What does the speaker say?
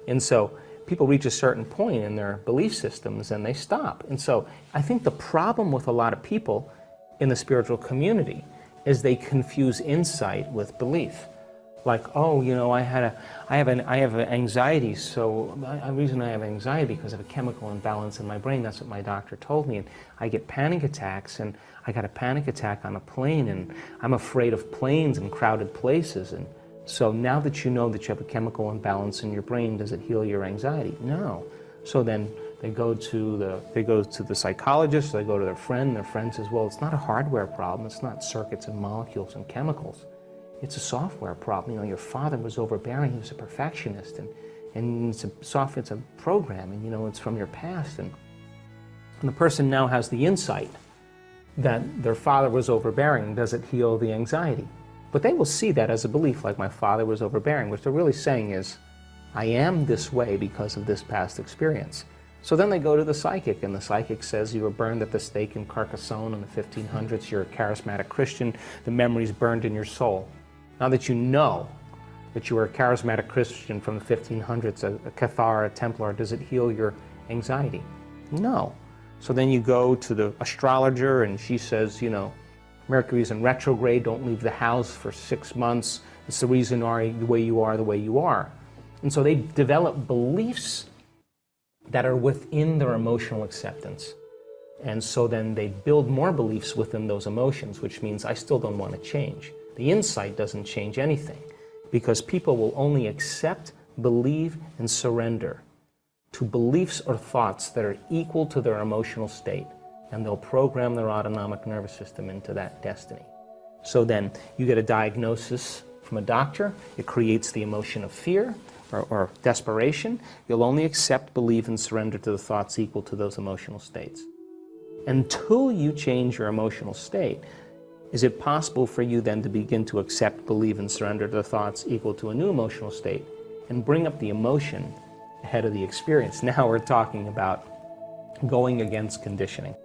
And so people reach a certain point in their belief systems and they stop. And so I think the problem with a lot of people in the spiritual community is they confuse insight with belief. Like, oh, you know, I have anxiety, so the reason I have anxiety because of a chemical imbalance in my brain. That's what my doctor told me. And I get panic attacks, and I got a panic attack on a plane, and I'm afraid of planes and crowded places. And so now that you know that you have a chemical imbalance in your brain, does it heal your anxiety? No. So then they go to the psychologist, they go to their friend says, well, it's not a hardware problem, it's not circuits and molecules and chemicals. It's a software problem. You know, your father was overbearing, he was a perfectionist, and it's a program, and you know, it's from your past. And the person now has the insight that their father was overbearing. Does it heal the anxiety? But they will see that as a belief, like my father was overbearing. What they're really saying is, I am this way because of this past experience. So then they go to the psychic, and the psychic says you were burned at the stake in Carcassonne in the 1500s, you're a charismatic Christian, the memory's burned in your soul. Now that you know that you were a charismatic Christian from the 1500s, a Cathar, a Templar, does it heal your anxiety? No. So then you go to the astrologer, and she says, you know, Mercury's in retrograde, don't leave the house for 6 months. It's the reason why the way you are. And so they develop beliefs that are within their emotional acceptance. And so then they build more beliefs within those emotions, which means I still don't want to change. The insight doesn't change anything, because people will only accept, believe, and surrender to beliefs or thoughts that are equal to their emotional state, and they'll program their autonomic nervous system into that destiny. So then you get a diagnosis from a doctor, it creates the emotion of fear or desperation. You'll only accept, believe, and surrender to the thoughts equal to those emotional states. Until you change your emotional state, is it possible for you then to begin to accept, believe, and surrender to the thoughts equal to a new emotional state and bring up the emotion ahead of the experience? Now we're talking about going against conditioning.